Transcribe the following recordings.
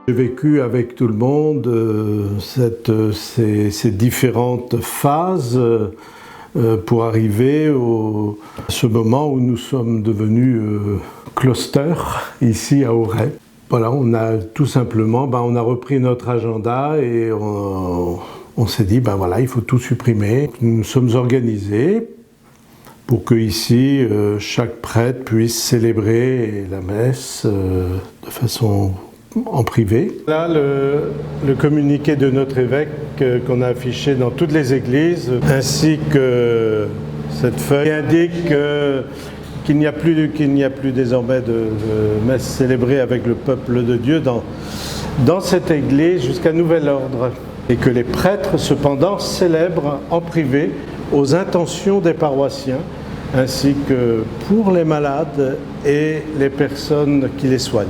J'ai vécu avec tout le monde ces différentes phases pour arriver à ce moment où nous sommes devenus cluster ici à Auray. Voilà, on a tout simplement, on a repris notre agenda et on s'est dit, voilà, il faut tout supprimer. Nous nous sommes organisés pour que ici, chaque prêtre puisse célébrer la messe de façon en privé. Là, le communiqué de notre évêque qu'on a affiché dans toutes les églises, ainsi que cette feuille indique qu'il n'y a plus désormais de messe célébrée avec le peuple de Dieu dans cette église jusqu'à nouvel ordre. Et que les prêtres, cependant, célèbrent en privé aux intentions des paroissiens, ainsi que pour les malades et les personnes qui les soignent.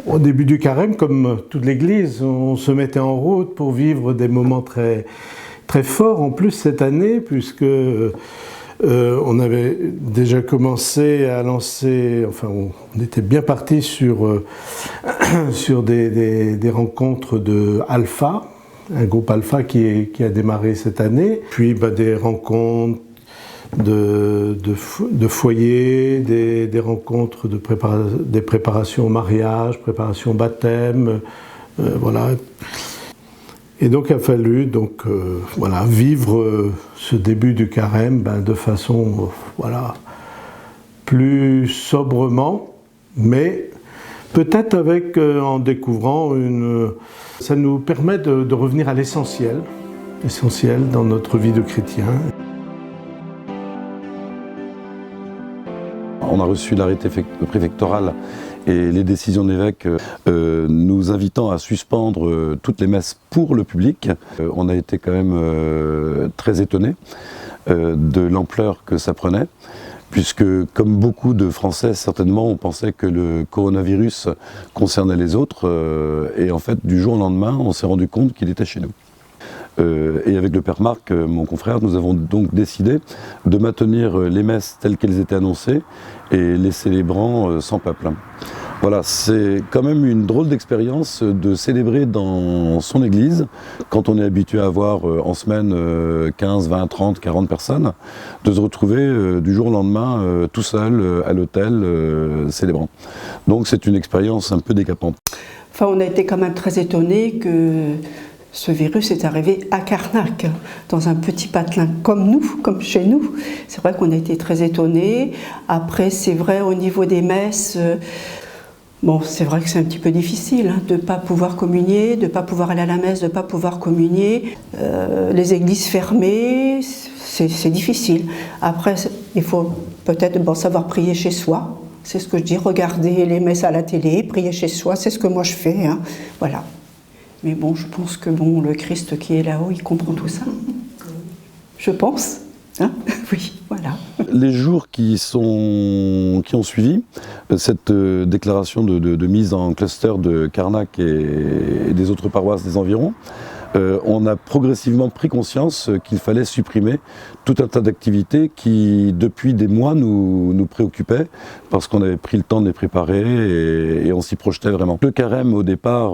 Au début du carême, comme toute l'Église, on se mettait en route pour vivre des moments très, très forts, en plus cette année, puisque on avait déjà commencé à lancer, on était bien parti sur des rencontres de Alpha, un groupe Alpha qui a démarré cette année, puis des rencontres de foyers, des rencontres des préparations au mariage, préparation au baptême, voilà. Et donc il a fallu vivre ce début du carême de façon plus sobrement, mais peut-être en découvrant ça nous permet de revenir à l'essentiel dans notre vie de chrétien. On a reçu l'arrêté préfectoral et les décisions de l'évêque nous invitant à suspendre toutes les messes pour le public. On a été quand même très étonnés de l'ampleur que ça prenait, puisque comme beaucoup de Français, certainement, on pensait que le coronavirus concernait les autres, et en fait, du jour au lendemain, on s'est rendu compte qu'il était chez nous. Et avec le père Marc, mon confrère, nous avons donc décidé de maintenir les messes telles qu'elles étaient annoncées et les célébrants sans peuple. Voilà, c'est quand même une drôle d'expérience de célébrer dans son église, quand on est habitué à avoir en semaine 15, 20, 30, 40 personnes, de se retrouver du jour au lendemain tout seul à l'hôtel célébrant. Donc c'est une expérience un peu décapante. On a été quand même très étonnés que ce virus est arrivé à Carnac, dans un petit patelin comme chez nous. C'est vrai qu'on a été très étonnés. Après, c'est vrai, au niveau des messes, c'est vrai que c'est un petit peu difficile de ne pas pouvoir communier, de ne pas pouvoir aller à la messe, de ne pas pouvoir communier. Les églises fermées, c'est difficile. Après, il faut peut-être savoir prier chez soi. C'est ce que je dis, regarder les messes à la télé, prier chez soi, c'est ce que moi je fais. Voilà. Mais je pense que le Christ qui est là-haut, il comprend tout ça. Je pense. Oui, voilà. Les jours qui ont suivi cette déclaration de mise en cluster de Carnac et des autres paroisses des environs, on a progressivement pris conscience qu'il fallait supprimer tout un tas d'activités qui, depuis des mois, nous préoccupaient, parce qu'on avait pris le temps de les préparer et on s'y projetait vraiment. Le carême, au départ,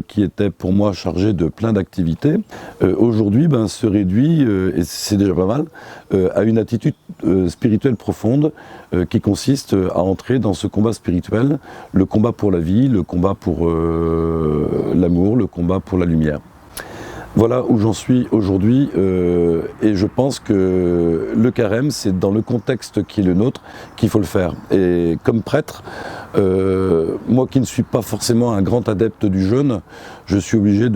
qui était pour moi chargé de plein d'activités, aujourd'hui se réduit, et c'est déjà pas mal, à une attitude spirituelle profonde qui consiste à entrer dans ce combat spirituel, le combat pour la vie, le combat pour l'amour, le combat pour la lumière. Voilà où j'en suis aujourd'hui, et je pense que le carême, c'est dans le contexte qui est le nôtre qu'il faut le faire. Et comme prêtre, moi qui ne suis pas forcément un grand adepte du jeûne, je suis obligé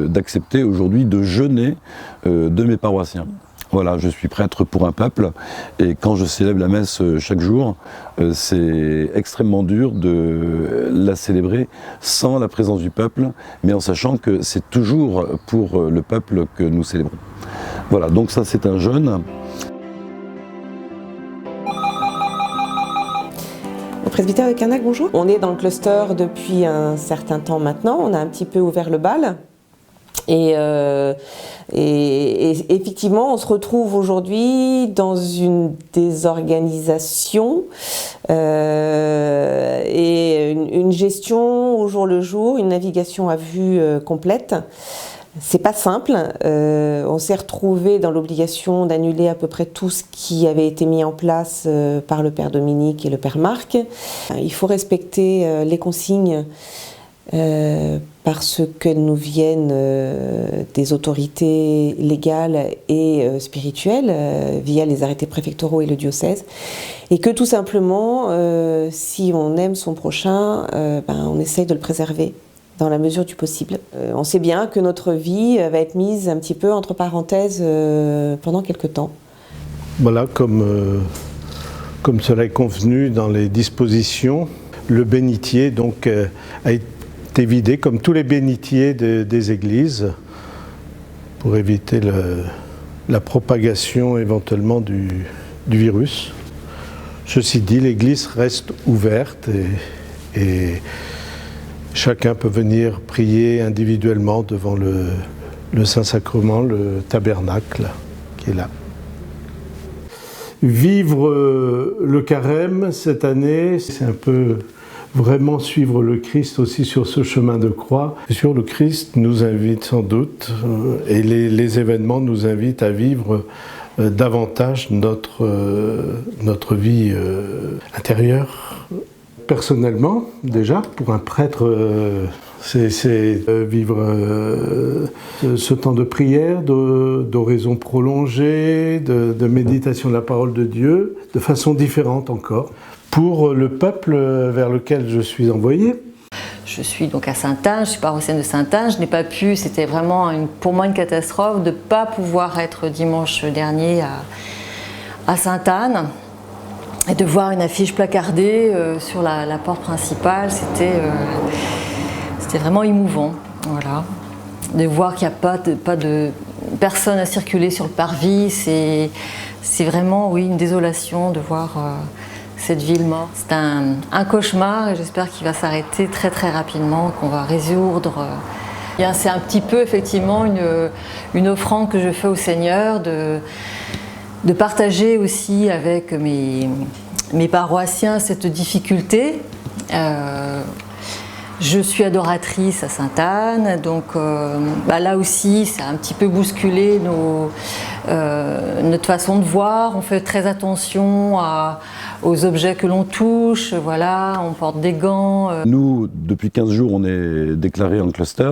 d'accepter aujourd'hui de jeûner de mes paroissiens. Voilà, je suis prêtre pour un peuple, et quand je célèbre la messe chaque jour, c'est extrêmement dur de la célébrer sans la présence du peuple, mais en sachant que c'est toujours pour le peuple que nous célébrons. Voilà, donc ça c'est un jeûne. Au presbytère de Carnac, bonjour. On est dans le cluster depuis un certain temps maintenant, on a un petit peu ouvert le bal. Et effectivement, on se retrouve aujourd'hui dans une désorganisation Et une gestion au jour le jour, une navigation à vue complète. C'est pas simple. On s'est retrouvé dans l'obligation d'annuler à peu près tout ce qui avait été mis en place par le père Dominique et le père Marc. Il faut respecter les consignes parce qu'elles nous viennent des autorités légales et spirituelles via les arrêtés préfectoraux et le diocèse. Et que tout simplement, si on aime son prochain, on essaye de le préserver dans la mesure du possible. On sait bien que notre vie va être mise un petit peu entre parenthèses pendant quelque temps. Voilà, comme cela est convenu dans les dispositions, le bénitier donc, a été vidé, comme tous les bénitiers des églises, pour éviter la propagation éventuellement du virus. Ceci dit, l'église reste ouverte et chacun peut venir prier individuellement devant le Saint-Sacrement, le tabernacle qui est là. Vivre le carême cette année, c'est un peu vraiment suivre le Christ aussi sur ce chemin de croix. Sur le Christ nous invite sans doute, et les événements nous invitent à vivre davantage notre vie intérieure. Personnellement, déjà, pour un prêtre, c'est vivre ce temps de prière, d'oraison prolongée, de méditation de la parole de Dieu, de façon différente encore. Pour le peuple vers lequel je suis envoyé. Je suis donc à Sainte-Anne, je suis paroissienne de Sainte-Anne, je n'ai pas pu, c'était vraiment pour moi une catastrophe de ne pas pouvoir être dimanche dernier à Sainte-Anne. Et de voir une affiche placardée sur la porte principale, c'était vraiment émouvant. Voilà. De voir qu'il n'y a pas de personne à circuler sur le parvis, c'est vraiment une désolation de voir cette ville morte. C'est un cauchemar et j'espère qu'il va s'arrêter très très rapidement, qu'on va résoudre. C'est un petit peu effectivement une offrande que je fais au Seigneur de partager aussi avec mes paroissiens cette difficulté. Je suis adoratrice à Sainte-Anne, donc là aussi ça a un petit peu bousculé notre façon de voir. On fait très attention aux objets que l'on touche, voilà, on porte des gants. Nous, depuis 15 jours, on est déclarés en cluster.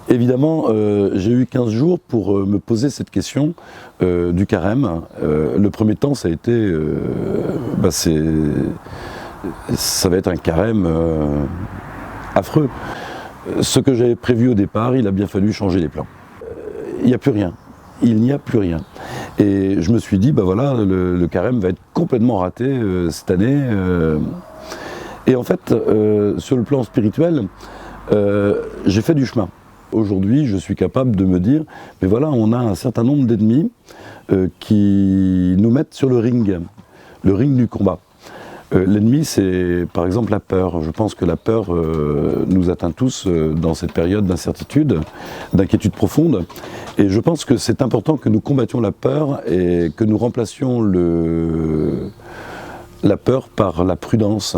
Évidemment, j'ai eu 15 jours pour me poser cette question du carême. Le premier temps, ça a été... ça va être un carême affreux. Ce que j'avais prévu au départ, il a bien fallu changer les plans. Il n'y a plus rien. Il n'y a plus rien. Et je me suis dit, le carême va être complètement raté cette année. Et en fait, sur le plan spirituel, j'ai fait du chemin. Aujourd'hui, je suis capable de me dire, mais voilà, on a un certain nombre d'ennemis qui nous mettent sur le ring du combat. L'ennemi, c'est par exemple la peur. Je pense que la peur nous atteint tous dans cette période d'incertitude, d'inquiétude profonde. Et je pense que c'est important que nous combattions la peur et que nous remplacions la peur par la prudence.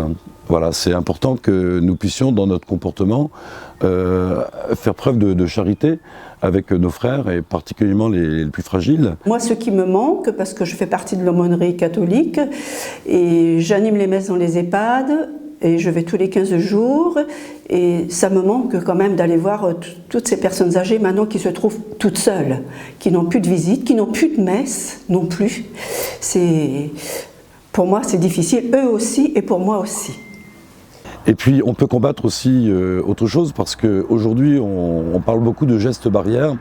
Voilà, c'est important que nous puissions, dans notre comportement, faire preuve de charité avec nos frères et particulièrement les plus fragiles. Moi, ce qui me manque, parce que je fais partie de l'aumônerie catholique et j'anime les messes dans les EHPAD et je vais tous les 15 jours et ça me manque quand même d'aller voir toutes ces personnes âgées maintenant qui se trouvent toutes seules, qui n'ont plus de visite, qui n'ont plus de messe non plus. Pour moi, c'est difficile, eux aussi et pour moi aussi. Et puis on peut combattre aussi autre chose parce qu'aujourd'hui on parle beaucoup de gestes barrières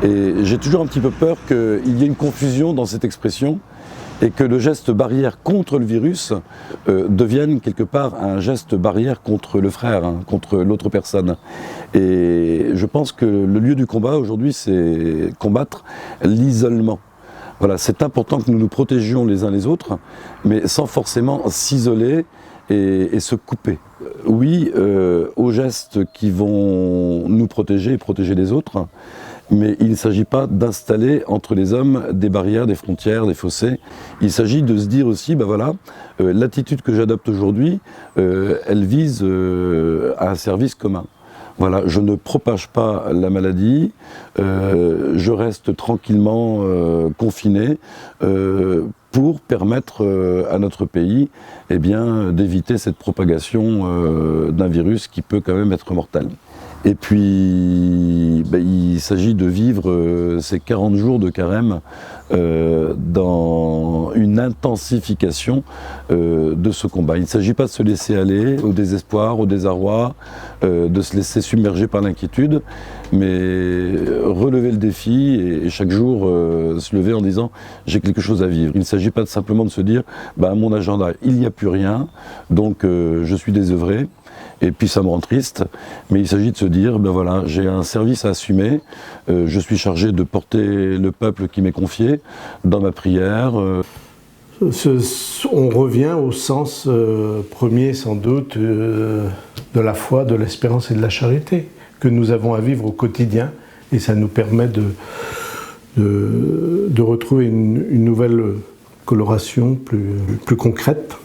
et j'ai toujours un petit peu peur qu'il y ait une confusion dans cette expression et que le geste barrière contre le virus devienne quelque part un geste barrière contre le frère, contre l'autre personne. Et je pense que le lieu du combat aujourd'hui, c'est combattre l'isolement. Voilà, c'est important que nous nous protégions les uns les autres, mais sans forcément s'isoler et se couper. Oui, aux gestes qui vont nous protéger et protéger les autres, Mais il ne s'agit pas d'installer entre les hommes des barrières, des frontières, des fossés. Il s'agit de se dire aussi, ben voilà, l'attitude que j'adopte aujourd'hui, elle vise à un service commun. Voilà, je ne propage pas la maladie, je reste tranquillement confiné pour permettre à notre pays d'éviter cette propagation d'un virus qui peut quand même être mortel. Et puis, il s'agit de vivre ces 40 jours de carême dans une intensification de ce combat. Il ne s'agit pas de se laisser aller au désespoir, au désarroi, de se laisser submerger par l'inquiétude, mais relever le défi et chaque jour se lever en disant « j'ai quelque chose à vivre ». Il ne s'agit pas simplement de se dire à mon agenda, il n'y a plus rien, donc je suis désœuvré. Et puis ça me rend triste, mais il s'agit de se dire, voilà, j'ai un service à assumer, je suis chargé de porter le peuple qui m'est confié dans ma prière. On revient au sens premier sans doute de la foi, de l'espérance et de la charité que nous avons à vivre au quotidien, et ça nous permet de retrouver une nouvelle coloration plus concrète,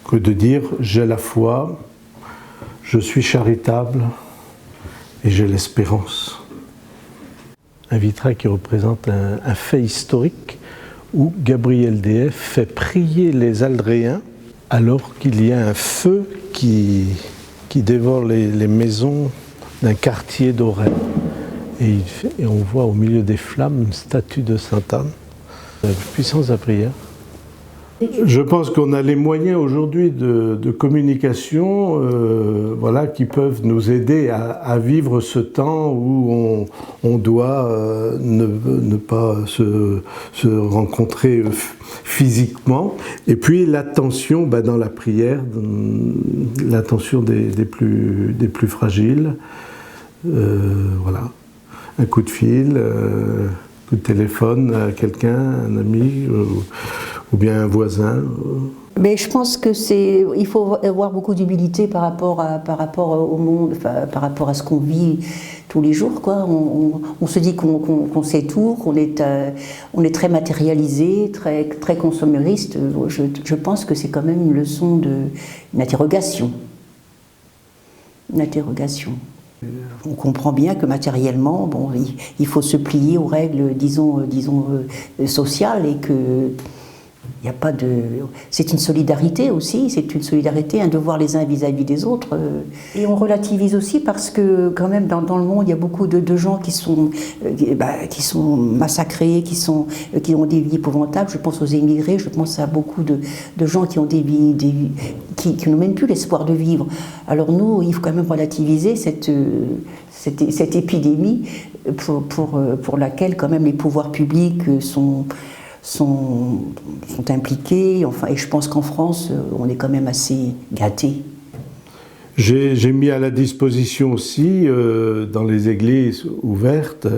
que de dire j'ai la foi, je suis charitable et j'ai l'espérance. Un vitrail qui représente un fait historique où Gabriel Déhay fait prier les Aldréens alors qu'il y a un feu qui dévore les maisons d'un quartier d'Auray. Et on voit au milieu des flammes une statue de Sainte Anne. La puissance de la prière. Je pense qu'on a les moyens aujourd'hui de communication qui peuvent nous aider à vivre ce temps où on doit ne pas se rencontrer physiquement. Et puis l'attention dans la prière, l'attention des plus fragiles. Un coup de fil, un coup de téléphone à quelqu'un, un ami. Ou bien un voisin. Mais je pense il faut avoir beaucoup d'humilité par rapport au monde, par rapport à ce qu'on vit tous les jours, quoi. On se dit qu'on sait tout, qu'on est très matérialisé, très consommériste. Je pense que c'est quand même une leçon une interrogation. Une interrogation. On comprend bien que matériellement, il faut se plier aux règles, disons sociales, et que il y a pas de. C'est une solidarité aussi, c'est une solidarité, un devoir les uns vis-à-vis des autres. Et on relativise aussi parce que quand même dans le monde, il y a beaucoup de gens qui sont massacrés, qui ont des vies épouvantables. Je pense aux émigrés, je pense à beaucoup de gens qui ont des vies qui n'ont même plus l'espoir de vivre. Alors nous, il faut quand même relativiser cette épidémie pour laquelle quand même les pouvoirs publics sont impliqués, et je pense qu'en France, on est quand même assez gâtés. J'ai mis à la disposition aussi, dans les églises ouvertes,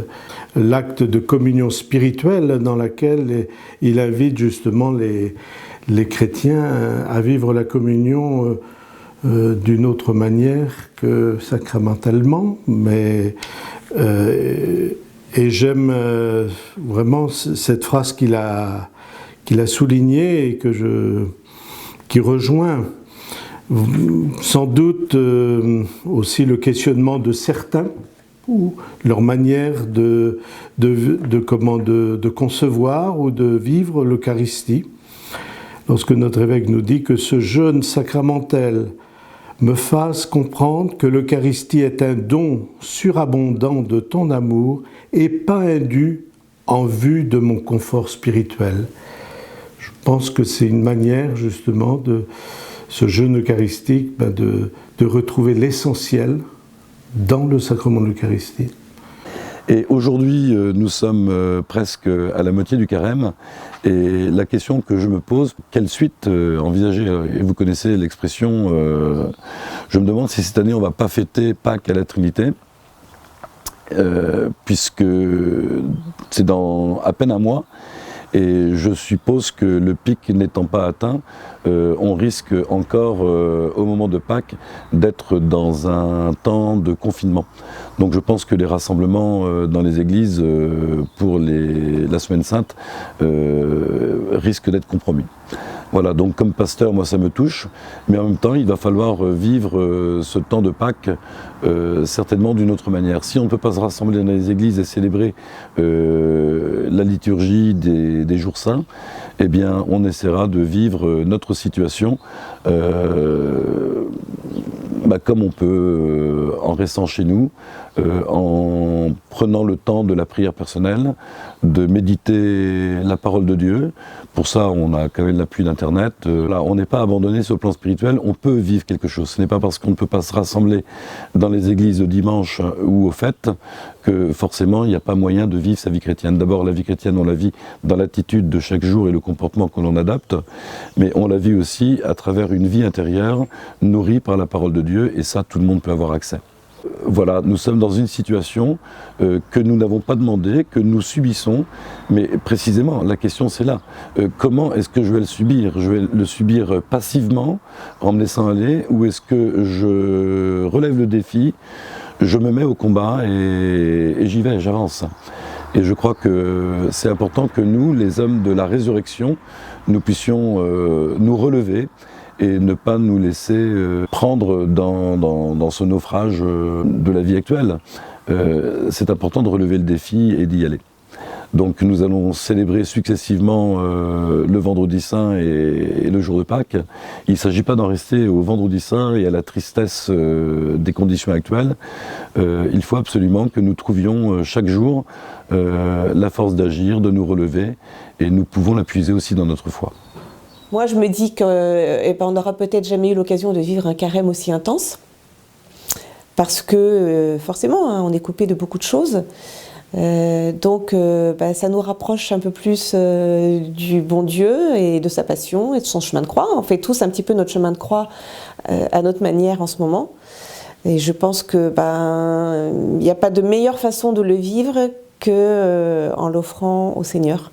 l'acte de communion spirituelle dans laquelle il invite justement les chrétiens à vivre la communion d'une autre manière que sacramentellement, mais et j'aime vraiment cette phrase qu'il a soulignée et qui rejoint sans doute aussi le questionnement de certains ou leur manière de concevoir ou de vivre l'Eucharistie. Lorsque notre évêque nous dit que ce jeûne sacramentel me fasse comprendre que l'Eucharistie est un don surabondant de ton amour et pas un dû en vue de mon confort spirituel. Je pense que c'est une manière justement de ce jeûne eucharistique de retrouver l'essentiel dans le sacrement de l'Eucharistie. Et aujourd'hui, nous sommes presque à la moitié du carême, et la question que je me pose, quelle suite envisager? Et vous connaissez l'expression, je me demande si cette année on ne va pas fêter Pâques à la Trinité, puisque c'est dans à peine un mois, Et je suppose que le pic n'étant pas atteint, on risque encore, au moment de Pâques, d'être dans un temps de confinement. Donc je pense que les rassemblements dans les églises pour la Semaine Sainte risquent d'être compromis. Voilà, donc comme pasteur, moi ça me touche, mais en même temps il va falloir vivre ce temps de Pâques certainement d'une autre manière. Si on ne peut pas se rassembler dans les églises et célébrer la liturgie des jours saints, eh bien on essaiera de vivre notre situation comme on peut, en restant chez nous, en prenant le temps de la prière personnelle, de méditer la parole de Dieu. Pour ça, on a quand même l'appui d'Internet. Là, on n'est pas abandonné sur le plan spirituel, on peut vivre quelque chose. Ce n'est pas parce qu'on ne peut pas se rassembler dans les églises le dimanche ou aux fêtes que forcément il n'y a pas moyen de vivre sa vie chrétienne. D'abord, la vie chrétienne, on la vit dans l'attitude de chaque jour et le comportement que l'on adapte, mais on la vit aussi à travers une vie intérieure nourrie par la parole de Dieu, et ça, tout le monde peut avoir accès. Voilà, nous sommes dans une situation que nous n'avons pas demandé, que nous subissons, mais précisément, la question c'est là. Comment est-ce que je vais le subir? Je vais le subir passivement, en me laissant aller, ou est-ce que je relève le défi, je me mets au combat et j'y vais, j'avance. Et je crois que c'est important que nous, les hommes de la résurrection, nous puissions nous relever et ne pas nous laisser prendre dans ce naufrage de la vie actuelle. C'est important de relever le défi et d'y aller. Donc nous allons célébrer successivement le Vendredi Saint et le jour de Pâques. Il ne s'agit pas d'en rester au Vendredi Saint et à la tristesse des conditions actuelles. Il faut absolument que nous trouvions chaque jour la force d'agir, de nous relever, et nous pouvons la puiser aussi dans notre foi. Moi, je me dis qu'on n'aura peut-être jamais eu l'occasion de vivre un carême aussi intense, parce que forcément, on est coupé de beaucoup de choses. Donc, ça nous rapproche un peu plus du bon Dieu et de sa passion et de son chemin de croix. On fait tous un petit peu notre chemin de croix à notre manière en ce moment. Et je pense que il n'y a pas de meilleure façon de le vivre qu'en l'offrant au Seigneur.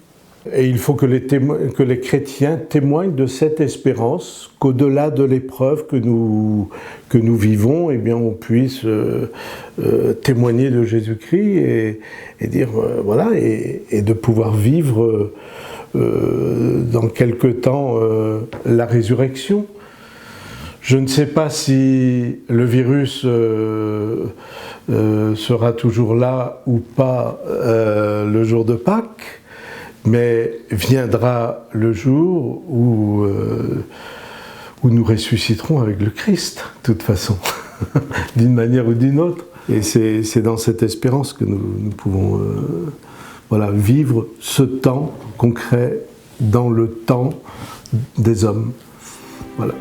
Et il faut que les chrétiens témoignent de cette espérance, qu'au-delà de l'épreuve que nous vivons, eh bien, on puisse témoigner de Jésus-Christ et dire, voilà, et de pouvoir vivre dans quelque temps la résurrection. Je ne sais pas si le virus sera toujours là ou pas le jour de Pâques, mais viendra le jour où nous ressusciterons avec le Christ, de toute façon, d'une manière ou d'une autre. Et c'est dans cette espérance que nous pouvons vivre ce temps concret dans le temps des hommes. Voilà.